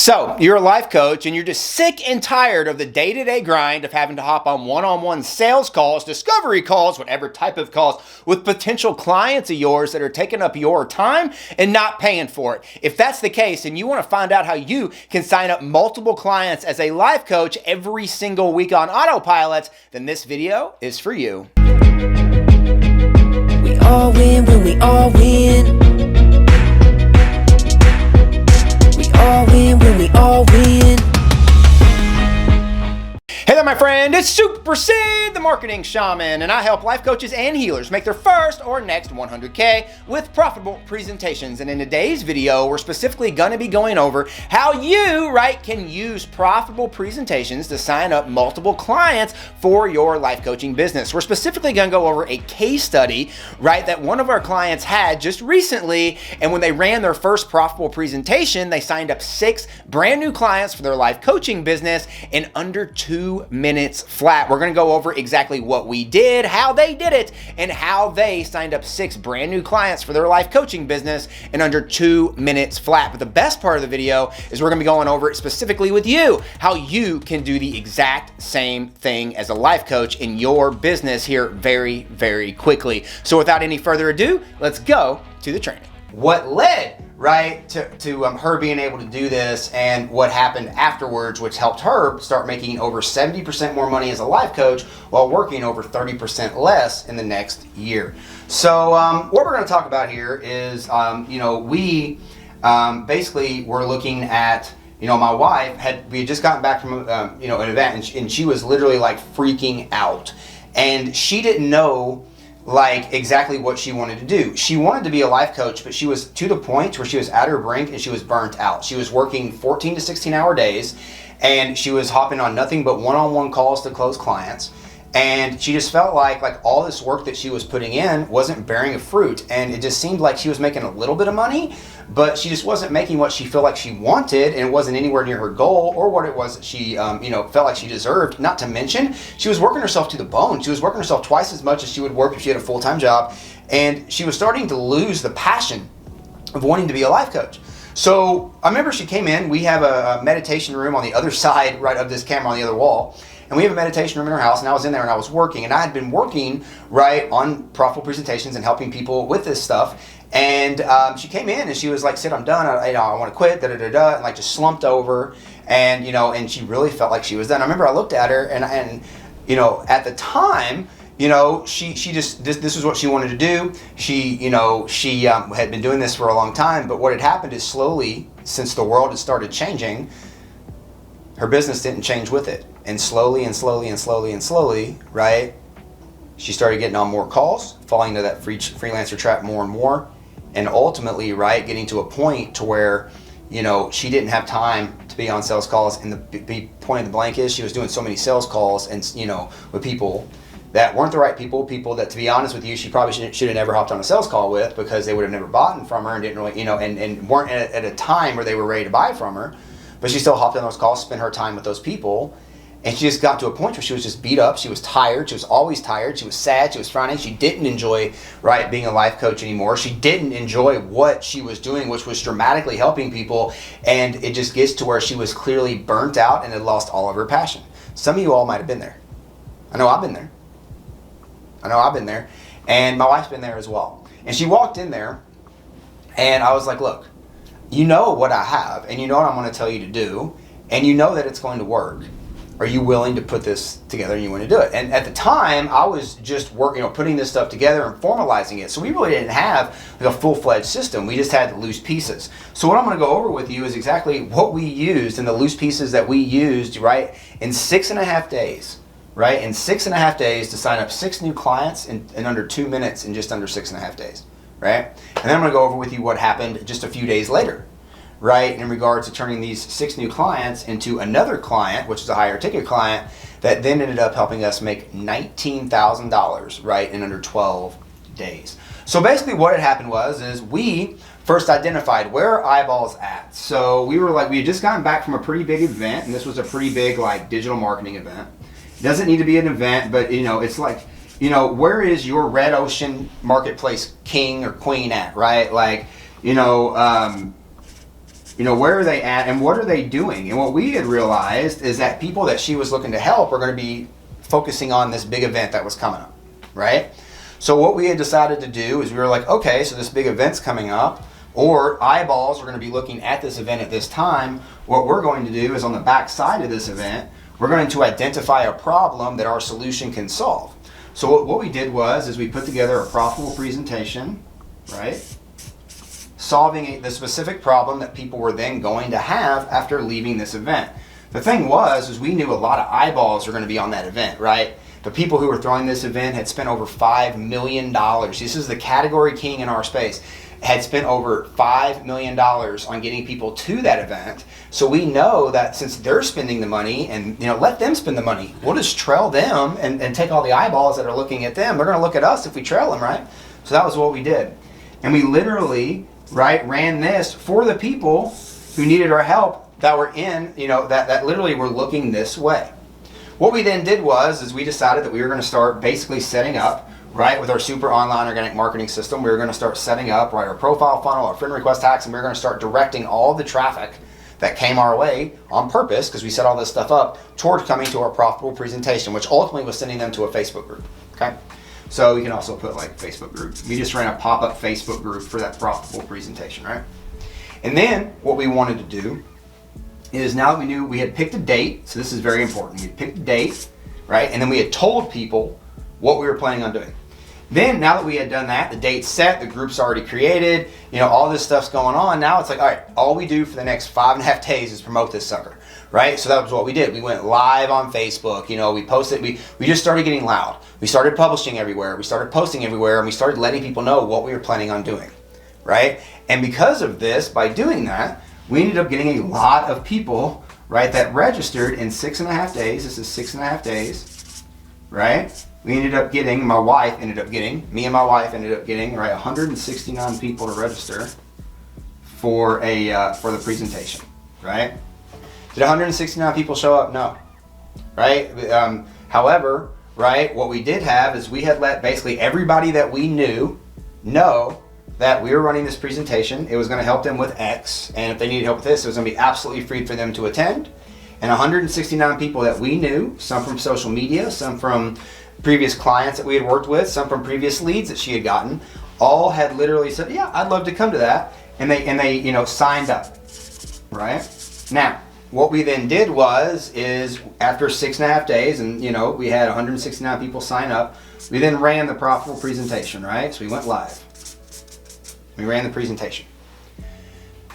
So, you're a life coach and you're just sick and tired of the day-to-day grind of having to hop on one-on-one sales calls, discovery calls, whatever type of calls with potential clients of yours that are taking up your time and not paying for it. If that's the case and you want to find out how you can sign up multiple clients as a life coach every single week on autopilot, then this video is for you. We all win when we all win. All win when we all win. Hey there, my friend. It's Super Sid, the marketing shaman, and I help life coaches and healers make their first or next 100K with profitable presentations. And in today's video, we're specifically going to be going over how you, can use profitable presentations to sign up multiple clients for your life coaching business. We're specifically going to go over a case study, that one of our clients had just recently, and when they ran their first profitable presentation, they signed up 6 brand new clients for their life coaching business in under 2 minutes flat. We're going to go over exactly what we did, how they did it, and how they signed up 6 brand new clients for their life coaching business in under 2 minutes flat. But the best part of the video is we're going to be going over it specifically with you, how you can do the exact same thing as a life coach in your business here very, very quickly. So without any further ado, let's go to the training. What led to her being able to do this and what happened afterwards, which helped her start making over 70% more money as a life coach while working over 30% less in the next year. So what we're going to talk about here is, we basically were looking at, my wife we had just gotten back from, an event, and she was literally freaking out, and she didn't know exactly what she wanted to do. She wanted to be a life coach, but she was to the point where she was at her brink and she was burnt out. She was working 14 to 16 hour days, and she was hopping on nothing but one-on-one calls to close clients. And she just felt like all this work that she was putting in wasn't bearing a fruit. And it just seemed like she was making a little bit of money, but she just wasn't making what she felt like she wanted, and it wasn't anywhere near her goal or what it was that she felt like she deserved. Not to mention, she was working herself to the bone. She was working herself twice as much as she would work if she had a full-time job. And she was starting to lose the passion of wanting to be a life coach. So I remember she came in. We have a meditation room on the other side of this camera on the other wall. And we have a meditation room in our house, and I was in there and I was working, and I had been working on profitable presentations and helping people with this stuff. And she came in and she was like, "Sid, I'm done. I want to quit." And just slumped over, and and she really felt like she was done. I remember I looked at her, and at the time, she just this was what she wanted to do. She had been doing this for a long time, but what had happened is slowly, since the world had started changing, her business didn't change with it. And slowly, she started getting on more calls, falling into that freelancer trap more and more, and ultimately, getting to a point to where, she didn't have time to be on sales calls. And the point of the blank is she was doing so many sales calls and, with people that weren't the right people that, to be honest with you, she probably should have never hopped on a sales call with, because they would have never bought from her and didn't really, and weren't at a time where they were ready to buy from her. But she still hopped on those calls, spent her time with those people. And she just got to a point where she was just beat up. She was tired. She was always tired. She was sad. She was frowning. She didn't enjoy, being a life coach anymore. She didn't enjoy what she was doing, which was dramatically helping people. And it just gets to where she was clearly burnt out and had lost all of her passion. Some of you all might have been there. I know I've been there. And my wife's been there as well. And she walked in there, and I was like, "Look, you know what I have, and you know what I'm going to tell you to do, and you know that it's going to work. Are you willing to put this together, and you want to do it?" And at the time, I was just putting this stuff together and formalizing it. So we really didn't have a full-fledged system. We just had the loose pieces. So what I'm going to go over with you is exactly what we used and the loose pieces that we used, in 6.5 days, in 6.5 days to sign up 6 new clients in under 2 minutes in just under 6.5 days, And then I'm going to go over with you what happened just a few days later. In regards to turning these 6 new clients into another client, which is a higher ticket client, that then ended up helping us make $19,000, in under 12 days. So basically what had happened is we first identified where our eyeballs at. So we had just gotten back from a pretty big event, and this was a pretty big digital marketing event. It doesn't need to be an event, but it's where is your red ocean marketplace king or queen at, where are they at and what are they doing? And what we had realized is that people that she was looking to help are going to be focusing on this big event that was coming up, right? So what we had decided to do is we were like, okay, so this big event's coming up, or eyeballs are going to be looking at this event at this time. What we're going to do is on the back side of this event, we're going to identify a problem that our solution can solve. So what we did is we put together a profitable presentation, right? Solving the specific problem that people were then going to have after leaving this event. The thing is we knew a lot of eyeballs were going to be on that event, right? The people who were throwing this event had spent over $5 million. This is the category king in our space. Had spent over $5 million on getting people to that event. So we know that since they're spending the money, and let them spend the money. We'll just trail them and take all the eyeballs that are looking at them. They're going to look at us if we trail them, right? So that was what we did. And we literally, right, ran this for the people who needed our help that were in, that literally were looking this way. What we then did is we decided that we were going to start basically setting up, right, with our super online organic marketing system. We were going to start setting up, right, our profile funnel, our friend request hacks, and we were going to start directing all the traffic that came our way on purpose, because we set all this stuff up toward coming to our profitable presentation, which ultimately was sending them to a Facebook group. Okay, so you can also put like Facebook group. We just ran a pop-up Facebook group for that profitable presentation, right? And then what we wanted to do is, now that we knew we had picked a date, so this is very important. We had picked a date, right, and then we had told people what we were planning on doing. Then, now that we had done that, the date's set, the group's already created, all this stuff's going on. Now it's like, all right, all we do for the next 5.5 days is promote this sucker, right? So that was what we did. We went live on Facebook, we posted, we just started getting loud. We started publishing everywhere, we started posting everywhere, and we started letting people know what we were planning on doing, right? And because of this, by doing that, we ended up getting a lot of people, right, that registered in 6.5 days. This is 6.5 days, right? We ended up getting, me and my wife ended up getting, right, 169 people to register for the presentation, right? Did 169 people show up? No, right? However, right, what we did have is we had let basically everybody that we knew know that we were running this presentation. It was going to help them with X, and if they needed help with this, it was going to be absolutely free for them to attend. And 169 people that we knew, some from social media, some from previous clients that we had worked with, some from previous leads that she had gotten, all had literally said, yeah, I'd love to come to that, and they signed up, right? Now, what we then did is after 6.5 days, and we had 169 people sign up, we then ran the profitable presentation, right? So we went live. We ran the presentation.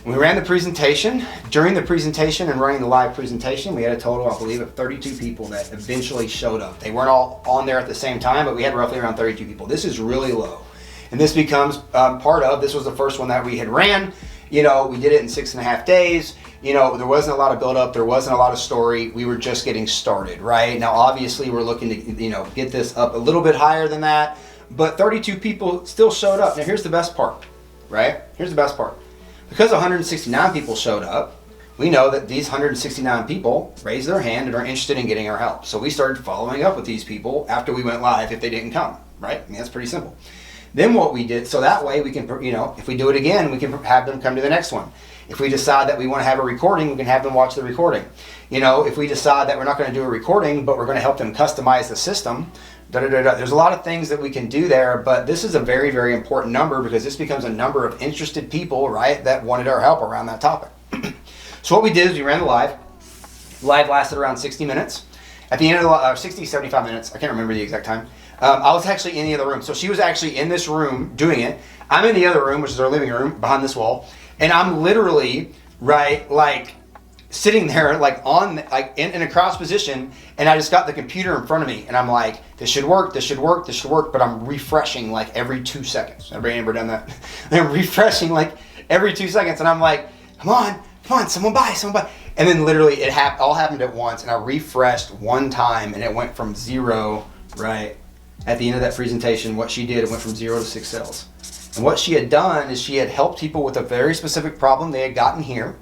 We ran the presentation. During the presentation and running the live presentation, we had a total, I believe, of 32 people that eventually showed up. They weren't all on there at the same time, but we had roughly around 32 people. This is really low. And this becomes this was the first one that we had ran. We did it in 6.5 days. There wasn't a lot of build-up. There wasn't a lot of story. We were just getting started, right? Now, obviously, we're looking to, get this up a little bit higher than that. But 32 people still showed up. Now, here's the best part, right? Here's the best part. Because 169 people showed up, we know that these 169 people raised their hand and are interested in getting our help. So we started following up with these people after we went live if they didn't come, right? I mean, that's pretty simple. Then what we did, so that way we can, if we do it again, we can have them come to the next one. If we decide that we want to have a recording, we can have them watch the recording. If we decide that we're not going to do a recording, but we're going to help them customize the system, There's a lot of things that we can do there, but this is a very, very important number because this becomes a number of interested people, right, that wanted our help around that topic. So what we did is we ran the live. Live lasted around 60 minutes. At the end of the 60, 75 minutes, I can't remember the exact time. I was actually in the other room. So she was actually in this room doing it. I'm in the other room, which is our living room, behind this wall. And I'm literally, right, like, sitting there in a crouch position, and I just got the computer in front of me, and I'm like, this should work, but I'm refreshing like every 2 seconds. Everybody ever done that? I'm refreshing like every 2 seconds, and I'm like, come on, someone buy. And then literally it all happened at once, and I refreshed one time, and it went from 0, right? At the end of that presentation, what she did, it went from 0 to 6 sales. And what she had done is she had helped people with a very specific problem they had gotten here,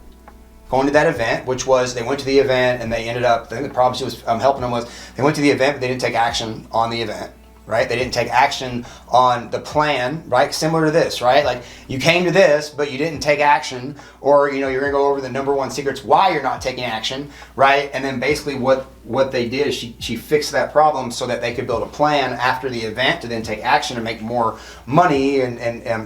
going to that event, which was they went to the event and they ended up, I think the problem she was helping them was they went to the event but they didn't take action on the event, right? They didn't take action on the plan, right? Similar to this, right? Like you came to this, but you didn't take action, or you're gonna go over the number one secrets why you're not taking action, right? And then basically what they did is she fixed that problem so that they could build a plan after the event to then take action and make more money and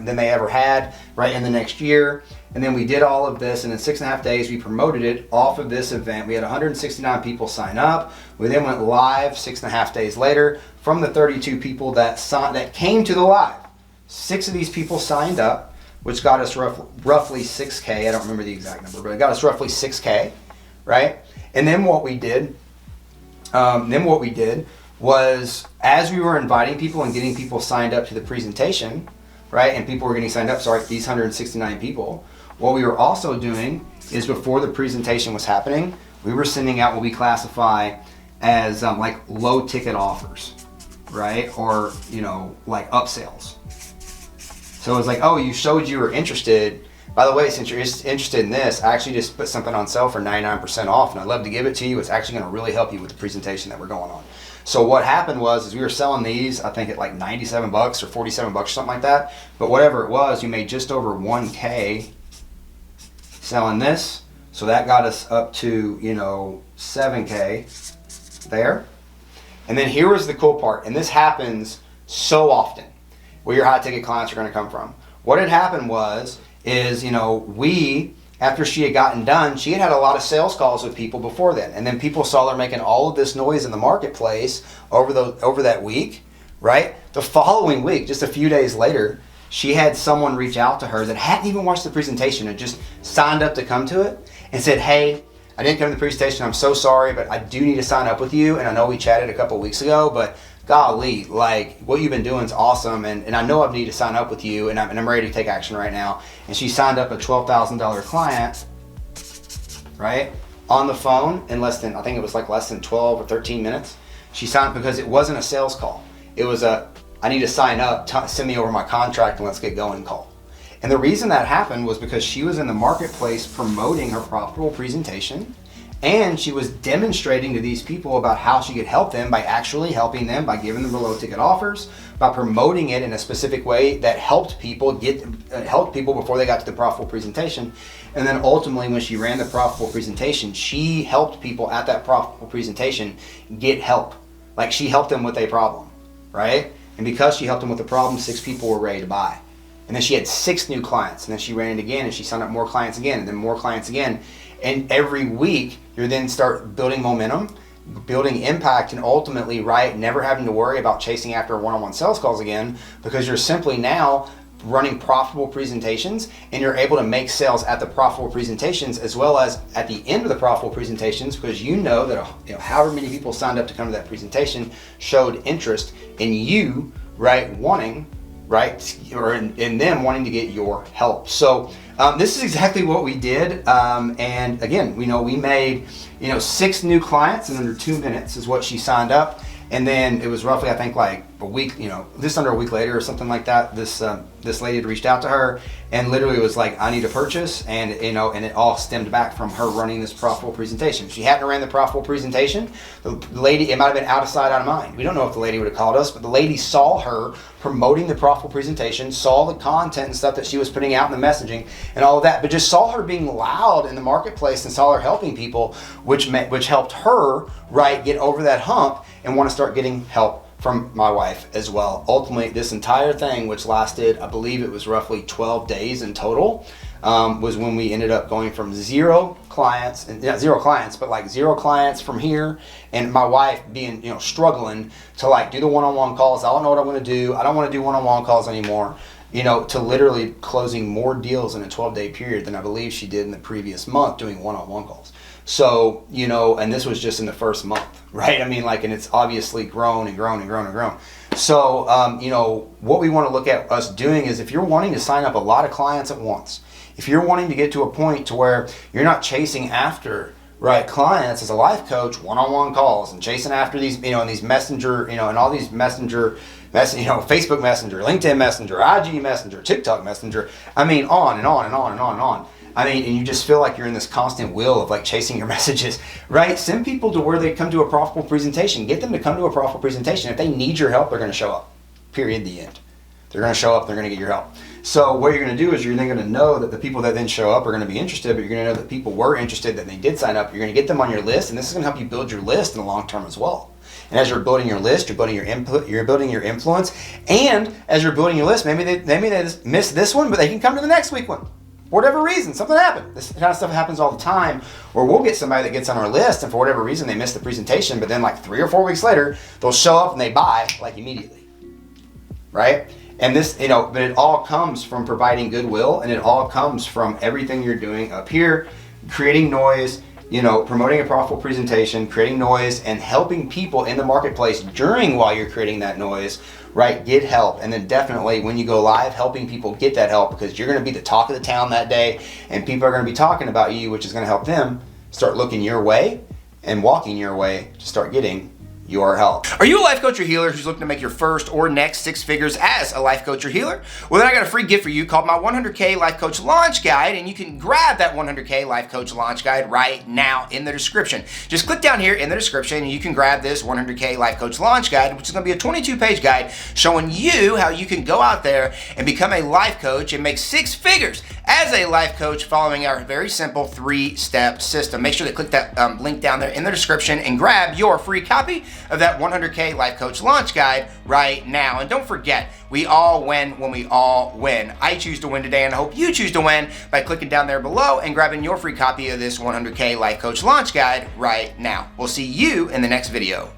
than they ever had, right, in the next year. And then we did all of this, and in 6.5 days we promoted it off of this event. We had 169 people sign up. We then went live 6.5 days later. From the 32 people that came to the live, 6 of these people signed up, which got us roughly 6K. I don't remember the exact number, but it got us roughly 6K, right? And then what we did was, as we were inviting people and getting people signed up to the presentation, right, and people were getting signed up, these 169 people, what we were also doing is, before the presentation was happening, we were sending out what we classify as like low ticket offers, right? Or, like upsells. So it's like, oh, you showed you were interested. By the way, since you're interested in this, I actually just put something on sale for 99% off, and I'd love to give it to you. It's actually going to really help you with the presentation that we're going on. So what happened was we were selling these, I think at like $97 or $47 or something like that. But whatever it was, you made just over 1K selling this. So that got us up to, 7K there. And then here was the cool part, and this happens so often where your high ticket clients are going to come from. What had happened is, after she had gotten done, she had a lot of sales calls with people before then. And then people saw her making all of this noise in the marketplace over that week, right? The following week, just a few days later, she had someone reach out to her that hadn't even watched the presentation and just signed up to come to it and said, hey, I didn't come to the presentation, I'm so sorry, but I do need to sign up with you. And I know we chatted a couple weeks ago, but golly, like what you've been doing is awesome, and I know I need to sign up with you, and I'm ready to take action right now. And she signed up a $12,000 client, right, on the phone in less than 12 or 13 minutes. She signed up because it wasn't a sales call. It was I need to sign up, send me over my contract, and let's get going call. And the reason that happened was because she was in the marketplace promoting her profitable presentation, and she was demonstrating to these people about how she could help them by actually helping them, by giving them the low ticket offers, by promoting it in a specific way that helped people before they got to the profitable presentation. And then ultimately, when she ran the profitable presentation, she helped people at that profitable presentation get help. Like she helped them with a problem, right? And because she helped them with the problem, 6 people were ready to buy. And then she had 6 new clients, and then she ran it again, and she signed up more clients again, and then more clients again. And every week, you then start building momentum, building impact, and ultimately, right, never having to worry about chasing after one-on-one sales calls again, because you're simply now running profitable presentations, and you're able to make sales at the profitable presentations as well as at the end of the profitable presentations, because you know that however many people signed up to come to that presentation showed interest in you, right, wanting, right, or in them wanting to get your help. So this is exactly what we did, and again, we made 6 new clients in under 2 minutes is what she signed up. And then it was roughly, I think, like a week, just under a week later or something like that, this lady had reached out to her and literally was like, I need to purchase, and and it all stemmed back from her running this profitable presentation. If she hadn't ran the profitable presentation, the lady, it might have been out of sight, out of mind. We don't know if the lady would have called us, but the lady saw her promoting the profitable presentation, saw the content and stuff that she was putting out in the messaging and all of that, but just saw her being loud in the marketplace and saw her helping people, which helped her, right, get over that hump and want to start getting help from my wife as well. Ultimately, this entire thing, which lasted, I believe it was roughly 12 days in total, was when we ended up going from 0 clients, and not 0 clients, but like 0 clients from here, and my wife being, struggling to like do the one-on-one calls. I don't know what I'm going to do. I don't want to do one-on-one calls anymore. To literally closing more deals in a 12-day period than I believe she did in the previous month doing one-on-one calls. So, and this was just in the first month, right? I mean, and it's obviously grown and grown and grown and grown. So, what we want to look at us doing is, if you're wanting to sign up a lot of clients at once, if you're wanting to get to a point to where you're not chasing after, right, clients as a life coach, one-on-one calls and chasing after these, and these messenger, and all these messenger, Facebook Messenger, LinkedIn Messenger, IG Messenger, TikTok Messenger, I mean, on and on and on and on and on. I mean, and you just feel like you're in this constant wheel of like chasing your messages, right? Send people to where they come to a profitable presentation. Get them to come to a profitable presentation. If they need your help, they're going to show up. Period. The end. They're going to show up. They're going to get your help. So what you're going to do is you're then going to know that the people that then show up are going to be interested, but you're going to know that people were interested, that they did sign up. You're going to get them on your list, and this is going to help you build your list in the long term as well. And as you're building your list, you're building your input, you're building your influence, and as you're building your list, maybe they just missed this one, but they can come to the next week one. For whatever reason, something happened. This kind of stuff happens all the time, where we'll get somebody that gets on our list, and for whatever reason they missed the presentation, but then like 3 or 4 weeks later, they'll show up and they buy like immediately, right? And this, you know, but it all comes from providing goodwill, and it all comes from everything you're doing up here, creating noise, you know, promoting a profitable presentation, creating noise, and helping people in the marketplace while you're creating that noise, right? Get help. And then definitely when you go live, helping people get that help, because you're going to be the talk of the town that day, and people are going to be talking about you, which is going to help them start looking your way and walking your way to start getting your help. Are you a life coach or healer who's looking to make your first or next 6 figures as a life coach or healer? Well, then I got a free gift for you called my 100K Life Coach Launch Guide, and you can grab that 100K Life Coach Launch Guide right now in the description. Just click down here in the description and you can grab this 100K Life Coach Launch Guide, which is going to be a 22-page guide showing you how you can go out there and become a life coach and make 6 figures as a life coach following our very simple 3-step system. Make sure to click that link down there in the description and grab your free copy of that 100K Life Coach Launch Guide right now. And don't forget, we all win when we all win. I choose to win today, and I hope you choose to win by clicking down there below and grabbing your free copy of this 100K Life Coach Launch Guide right now. We'll see you in the next video.